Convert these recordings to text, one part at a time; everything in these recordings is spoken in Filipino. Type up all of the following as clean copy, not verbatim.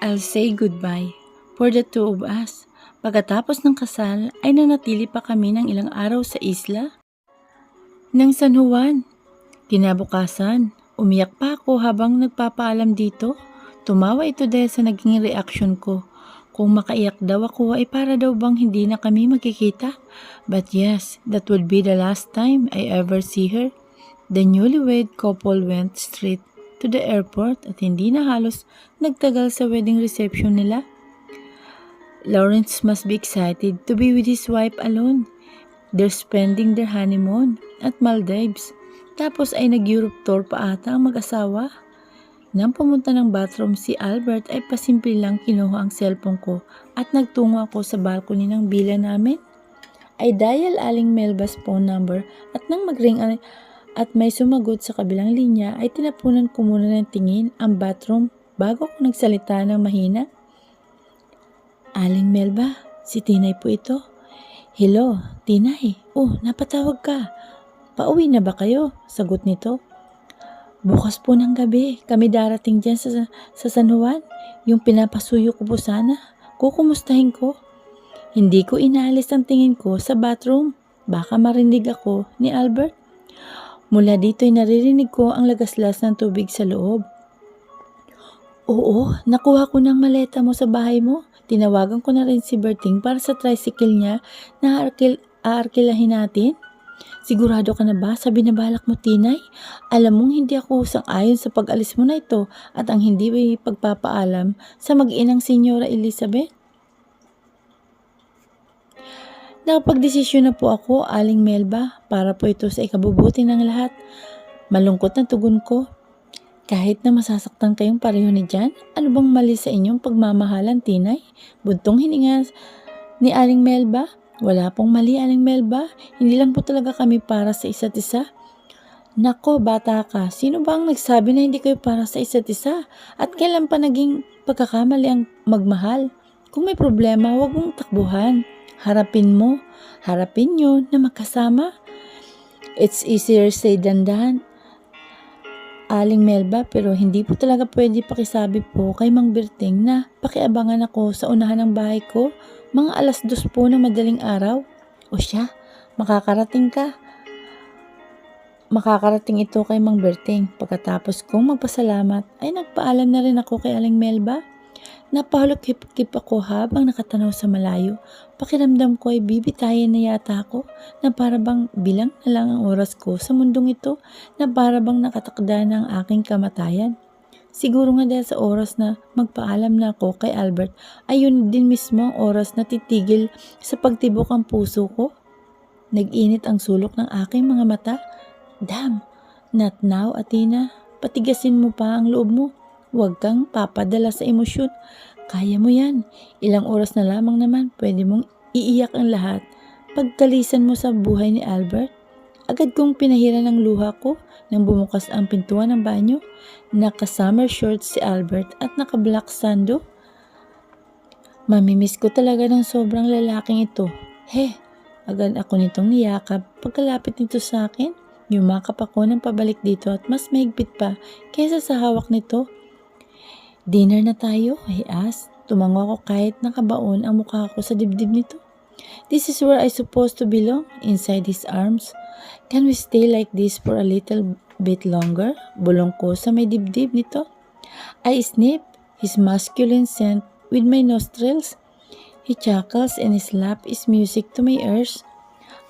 I'll say goodbye for the two of us. Pagkatapos ng kasal ay nanatili pa kami ng ilang araw sa isla ng San Juan. Kinabukasan, umiyak pa ako habang nagpapaalam dito. Tumawa ito dahil sa naging reaksyon ko. Kung makaiyak daw ako ay para daw bang hindi na kami magkikita. But yes, that would be the last time I ever see her. The newlywed couple went straight to the airport at hindi na halos nagtagal sa wedding reception nila. Lawrence must be excited to be with his wife alone. They're spending their honeymoon at Maldives. Tapos ay nag-Europe tour pa ata ang mag-asawa. Nang pumunta ng bathroom si Albert ay pasimple lang kinuha ang cellphone ko at nagtungo ako sa balcony ng villa namin. I dial Aling Melba's phone number at nang mag-ring at may sumagot sa kabilang linya ay tinapunan ko muna ng tingin ang bathroom bago ako nagsalita ng mahina. Aling Melba, si Tinay po ito. Hello, Tinay. Oh, napatawag ka. Pauwi na ba kayo? Sagot nito. Bukas po ng gabi, kami darating dyan sa San Juan. Yung pinapasuyo ko po sana. Kukumustahin ko. Hindi ko inaalis ang tingin ko sa bathroom. Baka marinig ako ni Albert. Mula dito ay naririnig ko ang lagaslas ng tubig sa loob. Oo, nakuha ko ng maleta mo sa bahay mo. Tinawagan ko na rin si Berting para sa tricycle niya na aarkilahin natin. Sigurado ka na ba sa binabalak mo, Tinay? Alam mong hindi ako sang-ayon sa pag-alis mo na ito at ang hindi may pagpapaalam sa mag-inang Senyora Elizabeth. Nakapagdesisyon na po ako, Aling Melba, para po ito sa ikabubuti ng lahat. Malungkot na tugon ko. Kahit na masasaktan kayong pareho ni Jan, ano bang mali sa inyong pagmamahalan, Tinay? Buntong hininga ni Aling Melba. Wala pong mali, Aling Melba. Hindi lang po talaga kami para sa isa't isa. Nako, bata ka. Sino ba ang nagsabi na hindi kayo para sa isa't isa? At kailan pa naging pagkakamali ang magmahal? Kung may problema, huwag mong takbuhan. Harapin mo. Harapin nyo na magkasama. It's easier said than done, Aling Melba, pero hindi po talaga pwede pakisabi po kay Mang Berting na pakiabangan ako sa unahan ng bahay ko mga 2:00 po ng madaling araw. O siya, makakarating ka. Makakarating ito kay Mang Berting. Pagkatapos kong magpasalamat ay nagpaalam na rin ako kay Aling Melba. Napahulog-hip-kip ako habang nakatanaw sa malayo. Pakiramdam ko ay bibitayin na yata ako na parabang bilang na lang ang oras ko sa mundong ito na parabang nakatakda ng aking kamatayan. Siguro nga dahil sa oras na magpaalam na ako kay Albert ay yun din mismo ang oras na titigil sa pagtibok ang puso ko. Nag-init ang sulok ng aking mga mata. Damn, not now, Athena. Patigasin mo pa ang loob mo. Huwag kang papadala sa emosyon. Kaya mo yan. Ilang oras na lamang naman pwede mong iiyak ang lahat. Pagkalisan mo sa buhay ni Albert. Agad kong pinahiran ng luha ko nang bumukas ang pintuan ng banyo. Naka-summer shorts si Albert at naka-black sando. Mamimiss ko talaga ng sobrang lalaking ito. Agad ako nitong niyakap. Pagkalapit nito sa akin, yumakap ako ng pabalik dito at mas mahigpit pa kaysa sa hawak nito. Dinner na tayo, I asked. Tumango ako kahit nakabaon ang mukha ko sa dibdib nito. This is where I supposed to belong, inside his arms. Can we stay like this for a little bit longer? Bulong ko sa may dibdib nito. I sniff his masculine scent with my nostrils. He chuckles and his laugh is music to my ears.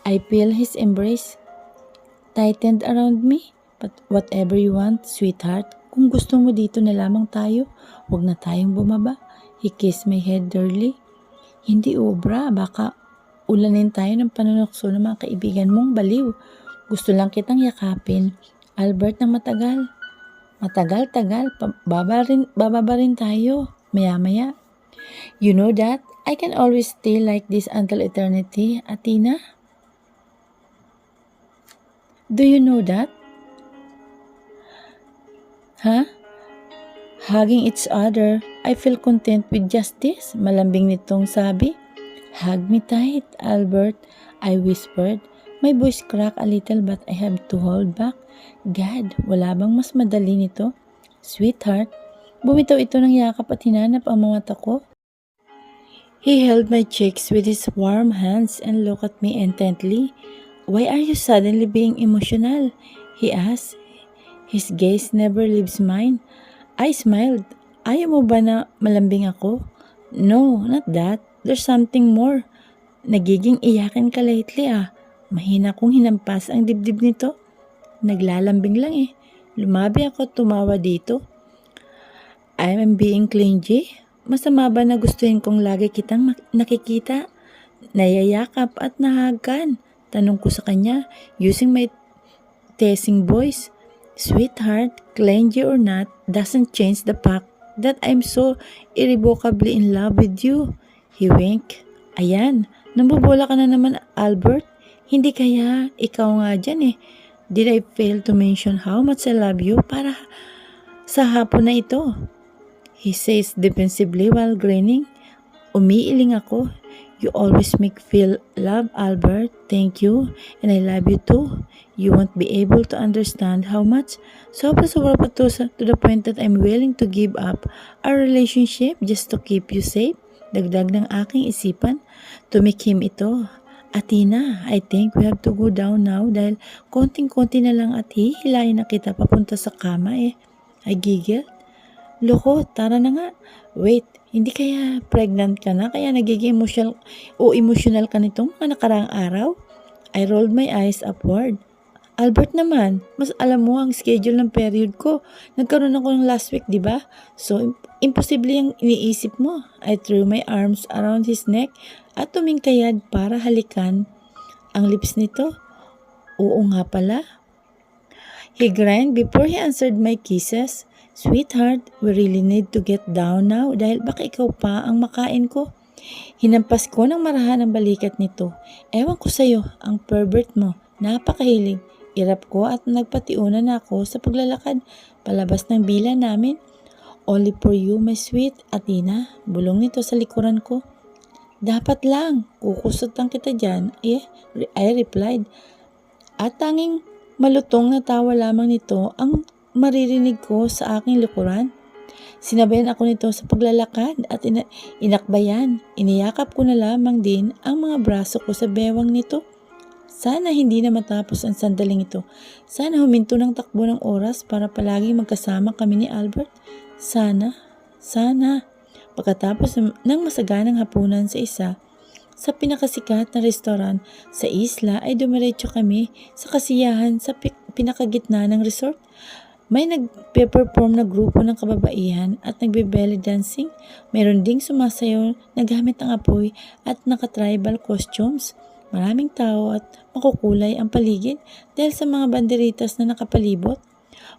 I feel his embrace tightened around me. But whatever you want, sweetheart. Kung gusto mo dito na lamang tayo, huwag na tayong bumaba. He kissed my head dirtly. Hindi obra, baka ulanin tayo ng panunokso ng mga kaibigan mong baliw. Gusto lang kitang yakapin, Albert, ng matagal. Matagal-tagal, bababa rin tayo, maya-maya. You know that, I can always stay like this until eternity, Athena. Do you know that? Hugging each other, I feel content with just this, malambing nitong sabi. Hug me tight, Albert, I whispered. My voice cracked a little but I have to hold back. God, wala bang mas madali nito? Sweetheart, Bumitaw ito ng yakap at hinanap ang mga mata ko. He held my cheeks with his warm hands and looked at me intently. "Why are you suddenly being emotional?" he asked. His gaze never leaves mine. I smiled. "Ayaw mo ba na malambing ako?" "No, not that. There's something more." "Nagiging iyakin ka lately ah." Mahina kong hinampas ang dibdib nito. "Naglalambing lang eh." Lumabi ako at tumawa dito. "I'm being clingy? Masama ba na gustuhin kong lagi kitang nakikita? Nayayakap at nahagkan?" Tanong ko sa kanya, using my teasing voice. "Sweetheart, clingy or not doesn't change the fact that I'm so irrevocably in love with you." He winked. "Ayan, nambobola ka na naman, Albert. Hindi kaya ikaw nga dyan eh. Did I fail to mention how much I love you para sa hapon na ito?" He says defensively while grinning. Umiiling ako. "You always make feel love, Albert. Thank you. And I love you too. You won't be able to understand how much. Sobra-sobra pa to the point that I'm willing to give up our relationship just to keep you safe." Dagdag ng aking isipan. Tumikim ito. "Athena, I think we have to go down now dahil konting-konti na lang at hihilayin na kita papunta sa kama eh." I giggled. "Loko, tara na nga." "Wait, hindi kaya pregnant ka na kaya nagiging emotional ka nitong mga nakaraang araw?" I rolled my eyes upward. "Albert naman, mas alam mo ang schedule ng period ko. Nagkaroon ako ng last week, di ba? So, imposible yung iniisip mo." I threw my arms around his neck at tumingkayad para halikan ang lips nito. "Oo nga pala." He grinned before he answered my kisses. "Sweetheart, we really need to get down now dahil baka ikaw pa ang makain ko." Hinampas ko ng marahan ang balikat nito. "Ewan ko sa'yo, ang pervert mo. Napakahilig." Irap ko at nagpatiunan na ako sa paglalakad palabas ng bila namin. "Only for you, my sweet Athena." Bulong nito sa likuran ko. "Dapat lang, kukusutan kita dyan." I replied. At tanging malutong na tawa lamang nito ang maririnig ko sa aking likuran. Sinabayan ako nito sa paglalakad at inakbayan. Iniyakap ko na lamang din ang mga braso ko sa bewang nito. Sana hindi na matapos ang sandaling ito. Sana huminto ng takbo ng oras para palagi magkasama kami ni Albert. Sana. Pagkatapos ng masaganang hapunan sa pinakasikat na restaurant sa isla ay dumiretso kami sa kasiyahan sa pinakagitna ng resort. May nagpe-perform na grupo ng kababaihan at nagbe-belly dancing. Mayroon ding sumasayaw na gamit ang apoy at naka-tribal costumes. Maraming tao at makukulay ang paligid dahil sa mga banderitas na nakapalibot.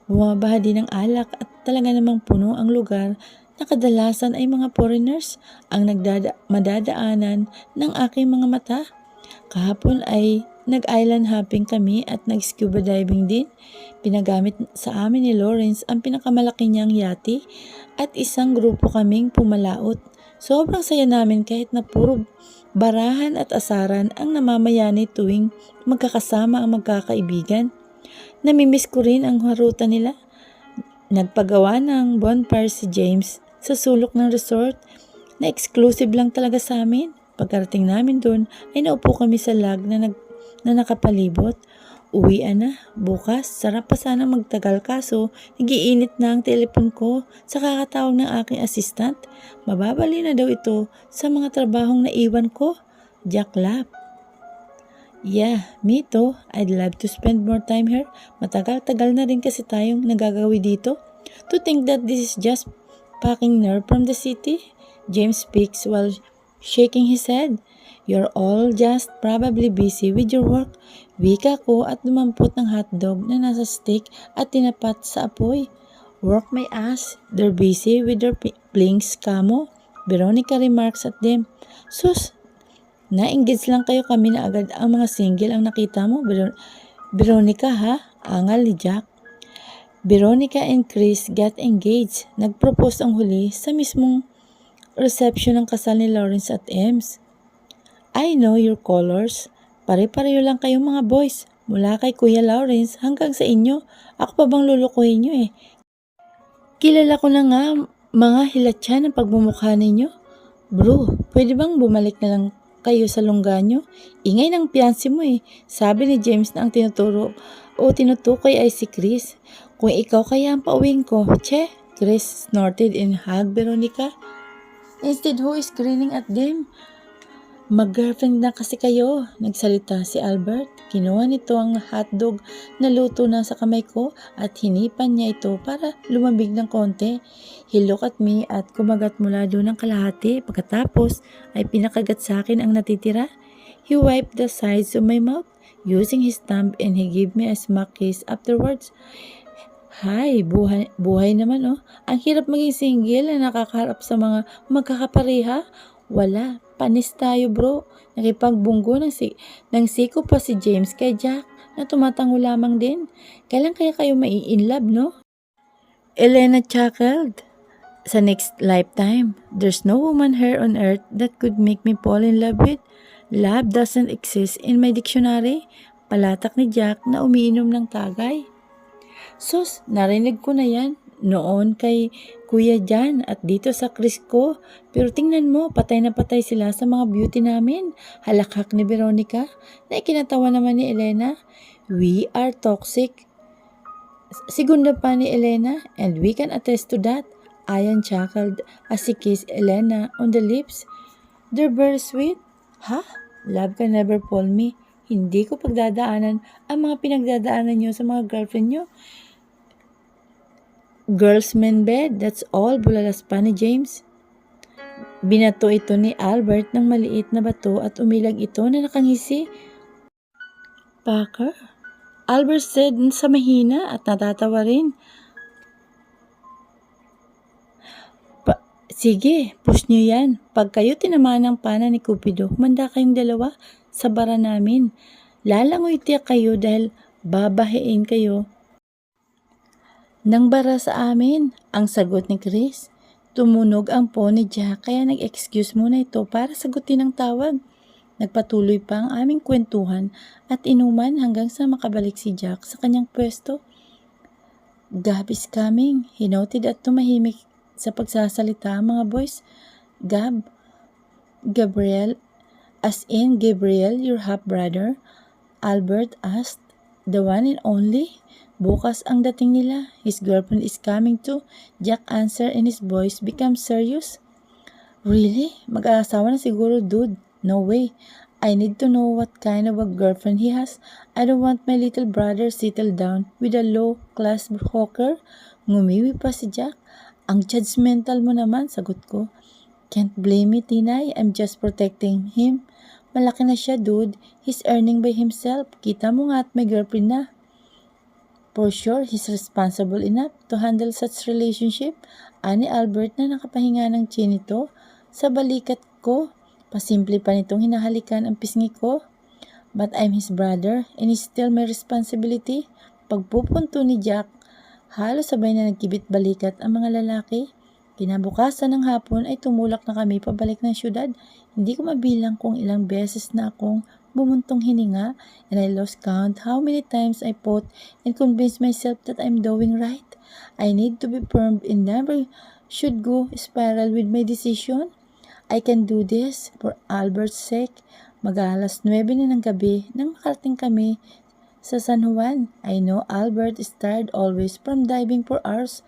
Bumabaha din ng alak at talaga namang puno ang lugar na kadalasan ay mga foreigners ang madadaanan ng aking mga mata. Kahapon ay nag-island hopping kami at nag-scuba diving din. Pinagamit sa amin ni Lawrence ang pinakamalaki niyang yate at isang grupo kaming pumalaot. Sobrang saya namin kahit na puro barahan at asaran ang namamayani tuwing magkakasama ang magkakaibigan. Namimiss ko rin ang harutan nila. Nagpagawa ng bonfire si James sa sulok ng resort na exclusive lang talaga sa amin. Pagkarating namin doon ay naupo kami sa lag na nakapalibot. Uwian na. Bukas, sarap pa sana magtagal kaso nagiinit na ang telepon ko sa kakatawag ng aking assistant. Mababali na daw ito sa mga trabahong naiwan ko. Jack laughed. "Yeah, me too. I'd love to spend more time here. Matagal-tagal na rin kasi tayong nagagawi dito. To think that this is just packing nerve from the city." James speaks while shaking his head. "You're all just probably busy with your work." Wika ko at lumampot ng hotdog na nasa stick at tinapat sa apoy. "Work my ass. They're busy with their flings, kamo." Veronica remarks at them. "Sus, na-engage lang kayo, kami na agad ang mga single ang nakita mo." Veronica ha? Angal ni Jack. Veronica and Chris got engaged. Nag-propose ang huli sa mismong reception ng kasal ni Lawrence at Ems. "I know your colors. Pare-pareho lang kayong mga boys. Mula kay Kuya Lawrence hanggang sa inyo. Ako pa bang lulukuhin nyo eh? Kilala ko na nga Mga hilatsa ng pagmumukha ninyo? Bro, pwede bang bumalik na lang kayo sa lungga nyo? Ingay ng piyansi mo eh. Sabi ni James na ang tinuturo o tinutukoy ay si Chris. Kung ikaw kaya ang pauwing ko, che? Chris snorted in hug Veronica. Instead, who is grinning at them? Mag-girlfriend na kasi kayo, nagsalita si Albert. Kinuha nito ang hotdog na luto na sa kamay ko at hinipan niya ito para lumambig ng konti. He looked at me at kumagat mula doon ng kalahati. Pagkatapos ay pinakagat sa akin ang natitira. He wiped the sides of my mouth using his thumb and he gave me a smack kiss afterwards. Hay, buhay naman oh. Ang hirap maging single na nakakaharap sa mga magkakapareha. Wala, panis tayo bro. Nakipagbunggo ng siko pa si James kay Jack na tumatango lamang din. Kailan kaya kayo mai-inlove, no? Elena chuckled. Sa next lifetime, there's no woman here on earth that could make me fall in love with. Love doesn't exist in my dictionary. Palatak ni Jack na umiinom ng tagay. Sus, narinig ko na yan. Noon kay Kuya Jan at dito sa Chris ko. Pero tingnan mo, patay na patay sila sa mga beauty namin. Halakhak ni Veronica na ikinatawa naman ni Elena. We are toxic. Segunda pa ni Elena and we can attest to that. Ayan chuckled as he kissed Elena on the lips. They're very sweet. Ha? Love can never fool me. Hindi ko pagdadaanan ang mga pinagdadaanan nyo sa mga girlfriend nyo. Girls men bed, that's all, bulalas pa ni James. Binato ito ni Albert ng maliit na bato at umilag ito na nakangisi. Packer? Albert said sa mahina at natatawa rin. Sige, push nyo yan. Pag kayo tinamaan ng pana ni Cupido, humanda kayong dalawa sa bara namin. Lalangoy tiyak kayo dahil babahiin kayo ng bara sa amin, ang sagot ni Chris. Tumunog ang phone ni Jack kaya nag-excuse muna ito para sagutin ang tawag. Nagpatuloy pa ang aming kwentuhan at inuman hanggang sa makabalik si Jack sa kanyang pwesto. Gab is coming, he noted at tumahimik sa pagsasalita ang mga boys. Gab, Gabriel, as in Gabriel, your half-brother? Albert asked. The one and only? Bukas ang dating nila. His girlfriend is coming too. Jack answered and his voice became serious. Really? Mag-aasawa na siguro, dude. No way. I need to know what kind of a girlfriend he has. I don't want my little brother settle down with a low-class hawker. Ngumiwi pa si Jack. Ang judgmental mo naman, sagot ko. Can't blame me, Tinay. I'm just protecting him. Malaki na siya, dude. He's earning by himself. Kita mo nga at may girlfriend na. For sure, he's responsible enough to handle such relationship. Ani Albert na nakapahinga ng chinito sa balikat ko. Pasimple pa nitong hinahalikan ang pisngi ko. But I'm his brother and it's still my responsibility. Pagpupunto ni Jack, halos sabay na nagkibit balikat ang mga lalaki. Kinabukasan ng hapon ay tumulak na kami pabalik ng syudad. Hindi ko mabilang kung ilang beses na akong bumuntong hininga and I lost count how many times I fought and convinced myself that I'm doing right. I need to be firm and never should go spiral with my decision. I can do this for Albert's sake. Mag-alas 9 na ng gabi nang makarating kami sa San Juan. I know Albert is tired always from diving for hours.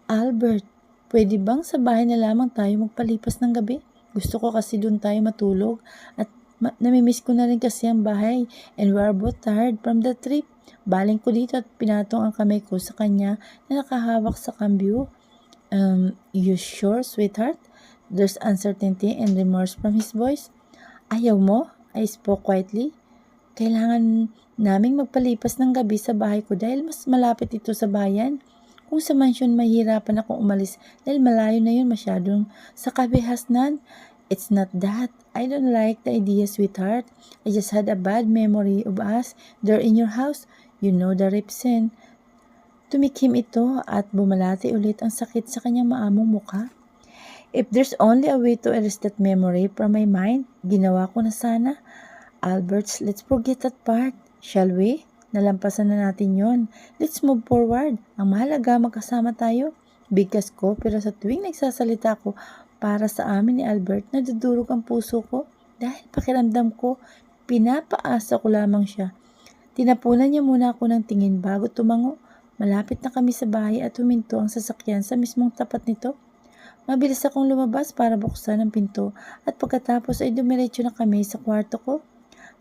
Albert, pwede bang sa bahay na lamang tayo magpalipas ng gabi? Gusto ko kasi doon tayo matulog at namimiss ko na rin kasi ang bahay and we are both tired from the trip. Baling ko dito at pinatong ang kamay ko sa kanya na nakahawak sa cambio. You sure, sweetheart? There's uncertainty and remorse from his voice. Ayaw mo? I spoke quietly. Kailangan naming magpalipas ng gabi sa bahay ko dahil mas malapit ito sa bayan. Kung sa mansyon mahirapan akong umalis dahil malayo na yun masyadong sa kabihasnan. It's not that. I don't like the idea, sweetheart. I just had a bad memory of us there in your house. You know the ripsen. Tumikim ito at bumalati ulit ang sakit sa kanyang maamong muka. If there's only a way to erase that memory from my mind, ginawa ko na sana. Alberts, let's forget that part. Shall we? Nalampasan na natin yon. Let's move forward. Ang mahalaga magkasama tayo. bigkas ko, pero sa tuwing nagsasalita ko para sa amin ni Albert, nadudurog ang puso ko dahil pakiramdam ko, pinapaasa ko lamang siya. Tinapunan niya muna ako ng tingin bago tumango. Malapit na kami sa bahay at huminto ang sasakyan sa mismong tapat nito. Mabilis akong lumabas para buksan ang pinto at pagkatapos ay dumiretso na kami sa kwarto ko.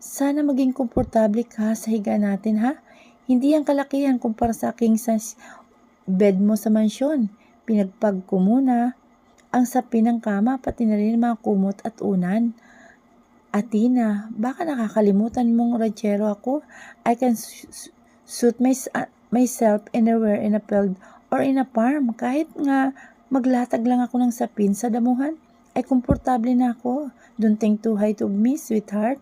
Sana maging komportable ka sa higa natin, ha? Hindi ang kalakihan kumpara sa king size bed mo sa mansyon. Pinagpag ko muna ang sapin ng kama pati na rin mga kumot at unan. Atina, baka nakakalimutan mong ranchero ako. I can suit myself anywhere in a field or in a farm. Kahit nga maglatag lang ako ng sapin sa damuhan, ay komportable na ako. Don't think too high to me, sweetheart.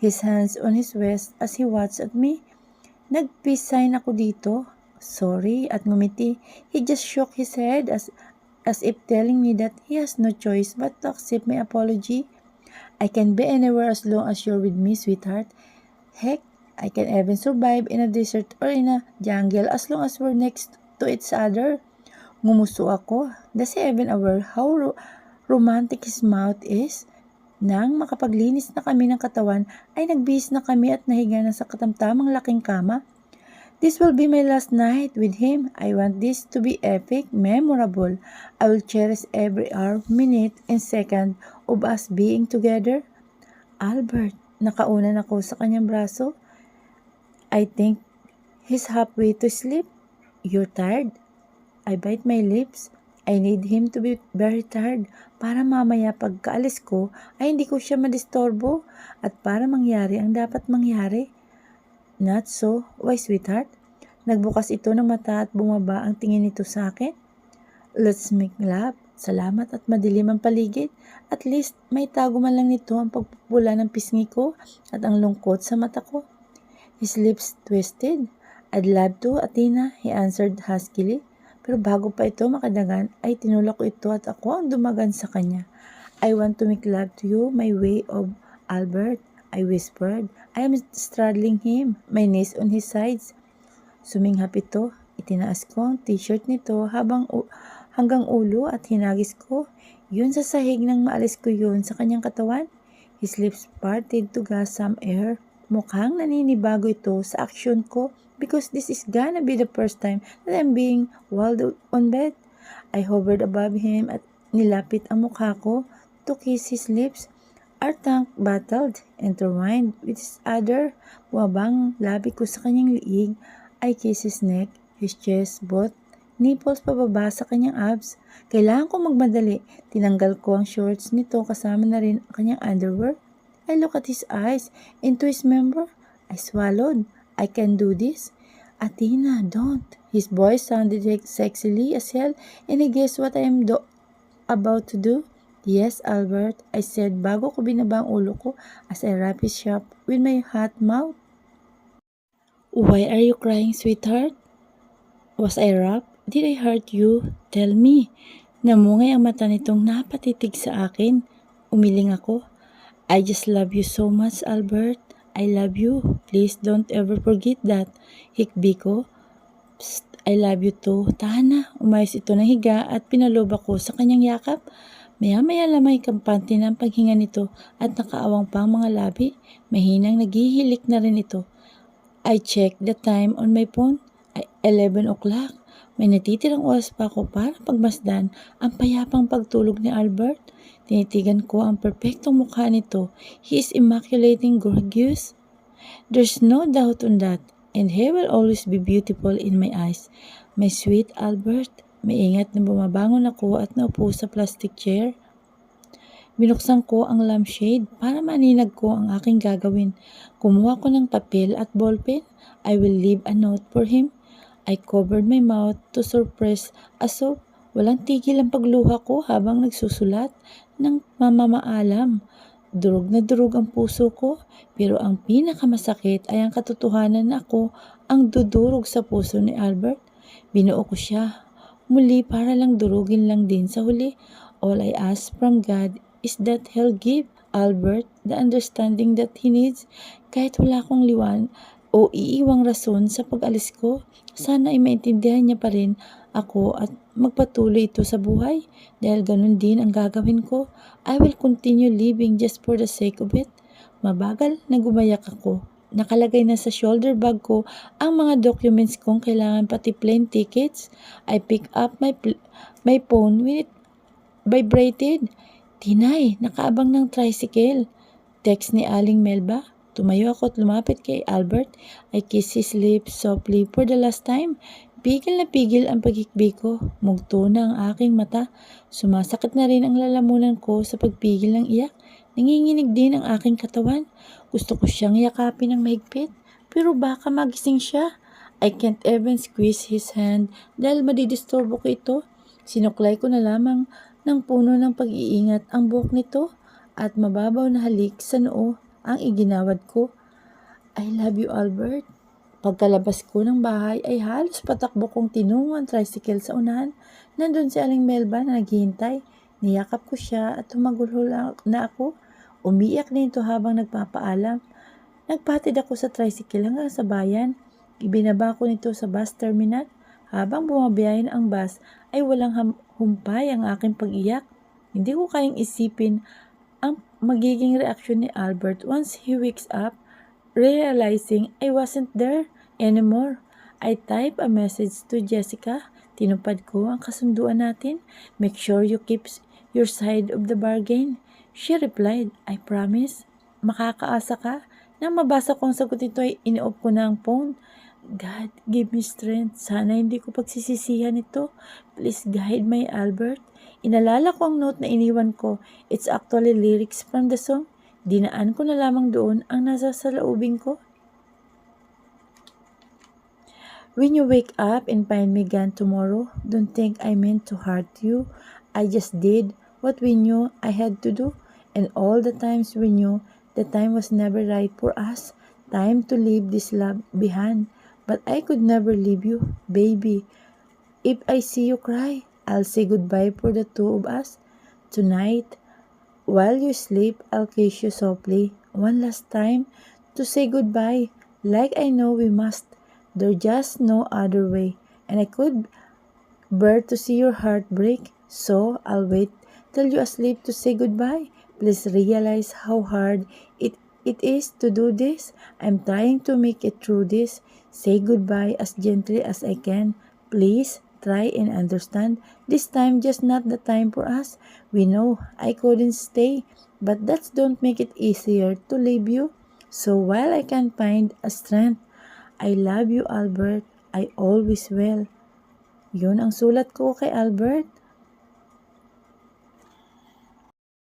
His hands on his waist as he watched at me. Nag-peace sign ako dito. Sorry, at ngumiti. He just shook his head as if telling me that he has no choice but to accept my apology. I can be anywhere as long as you're with me, sweetheart. Heck, I can even survive in a desert or in a jungle as long as we're next to each other. Ngumuso ako. Does he even aware how romantic his mouth is? Nang makapaglinis na kami ng katawan, ay nagbihis na kami at nahiga na sa katamtamang laking kama. This will be my last night with him. I want this to be epic, memorable. I will cherish every hour, minute, and second of us being together. Albert, nakaunan ako sa kanyang braso. I think he's halfway to sleep. You're tired? I bite my lips. I need him to be very tired para mamaya pagkaalis ko ay hindi ko siya madistorbo at para mangyari ang dapat mangyari. Not so. Why, sweetheart? Nagbukas ito ng mata at bumaba ang tingin nito sa akin. Let's make love. Salamat at madilim ang paligid. At least may tago man lang nito ang pagpupula ng pisngi ko at ang lungkot sa mata ko. His lips twisted. I'd love to, Athena, he answered huskily. Pero bago pa ito makadagan ay tinulak ko ito at ako ang dumagan sa kanya. I want to make love to you my way of Albert, I whispered. I am straddling him, my knees on his sides. Suminghap ito. Itinaas ko ang t-shirt nito hanggang ulo at hinagis ko. Yun sa sahig nang maalis ko yun sa kanyang katawan. His lips parted to gasp some air. Mukhang naninibago ito sa aksyon ko because this is gonna be the first time that I'm being walled on bed. I hovered above him at nilapit ang mukha ko to kiss his lips. Our tongue battled, entwined with each other. Buwabang labi ko sa kanyang liig. I kissed his neck, his chest, both nipples pababa sa kanyang abs. Kailangan kong magmadali. Tinanggal ko ang shorts nito kasama na rin ang kanyang underwear. I looked at his eyes, into his member. I swallowed. I can do this. Athena, don't. His voice sounded sexily as hell, and I guess what I am about to do? Yes, Albert, I said bago ko binaba ang ulo ko as I wrapped his shop with my hot mouth. Why are you crying, sweetheart? Was I rough? Did I hurt you? Tell me. Namungay ang mata nitong napatitig sa akin. Umiling ako. I just love you so much, Albert. I love you. Please don't ever forget that. Hikbi ko. Psst, I love you too. Tahan na. Umayos ito ng higa at pinalob ako sa kanyang yakap. Maya-maya lamay kampante ng paghinga nito at nakaawang pang mga labi. Mahinang naghihilik na rin ito. I checked the time on my phone. 11 o'clock. May natitirang oras pa ako para pagmasdan ang payapang pagtulog ni Albert. Tinitigan ko ang perpektong mukha nito. He is immaculating gorgeous. There's no doubt on that. And he will always be beautiful in my eyes. My sweet Albert. Maingat na bumabangon ako at naupo sa plastic chair. Binuksan ko ang lampshade para maninag ko ang aking gagawin. Kumuha ko ng papel at ballpen. I will leave a note for him. I covered my mouth to suppress a sob. Walang tigil ang pagluha ko habang nagsusulat ng mamamaalam. Durog na durog ang puso ko, pero ang pinakamasakit ay ang katotohanan na ako ang dudurog sa puso ni Albert. Binuo ko siya. Muli para lang durugin lang din sa huli. All I ask from God is that He'll give Albert the understanding that he needs. Kahit wala akong liwan o iiwang rason sa pag-alis ko, sana ay maintindihan niya pa rin ako at magpatuloy ito sa buhay. Dahil ganun din ang gagawin ko. I will continue living just for the sake of it. Mabagal na gumayak ako. Nakalagay na sa shoulder bag ko ang mga documents kong kailangan pati plane tickets. I pick up my phone when it vibrated. Tinay, nakaabang ng tricycle. Text ni Aling Melba. Tumayo ako at lumapit kay Albert. I kissed his lips softly for the last time. Pigil na pigil ang pagikbi ko. Mugto na ang aking mata. Sumasakit na rin ang lalamunan ko sa pagpigil ng iyak. Nanginginig din ang aking katawan. Gusto ko siyang yakapin ng mahigpit. Pero baka magising siya. I can't even squeeze his hand dahil madidisturbo ko ito. Sinuklay ko na lamang ng puno ng pag-iingat ang buhok nito at mababaw na halik sa noo ang iginawad ko. I love you, Albert. Pagkalabas ko ng bahay ay halos patakbo kong tinungo ang tricycle sa unahan. Nandun si Aling Melba na naghihintay. Niyakap ko siya at humagulhol na ako. Umiyak din ito habang nagpapaalam. Nagpatid ako sa tricycle hanggang sa bayan. Ibinaba ko nito sa bus terminal. Habang bumabiyahin ang bus ay walang humpay ang aking pag-iyak. Hindi ko kayang isipin ang magiging reaksyon ni Albert once he wakes up, realizing I wasn't there anymore. I type a message to Jessica. Tinupad ko ang kasunduan natin. Make sure you keep your side of the bargain. She replied, I promise. Makakaasa ka? Nang mabasa ko ang sagot nito ay iniop ko na ang phone. God, give me strength. Sana hindi ko pagsisisihan ito. Please guide my Albert. Inalala ko ang note na iniwan ko. It's actually lyrics from the song. Dinaan ko na lamang doon ang nasa salaubing ko. When you wake up and find me gone tomorrow, don't think I meant to hurt you. I just did what we knew I had to do. And all the times we knew the time was never right for us. Time to leave this love behind. But I could never leave you, baby. If I see you cry, I'll say goodbye for the two of us. Tonight, while you sleep, I'll kiss you softly one last time to say goodbye, like I know we must. There's just no other way, and I could bear to see your heart break. So I'll wait till you're asleep to say goodbye. Please realize how hard it is to do this. I'm trying to make it through this. Say goodbye as gently as I can. Please try and understand. This time just not the time for us. We know I couldn't stay, but that don't make it easier to leave you. So while I can find a strength, I love you, Albert. I always will. Yun ang sulat ko kay Albert.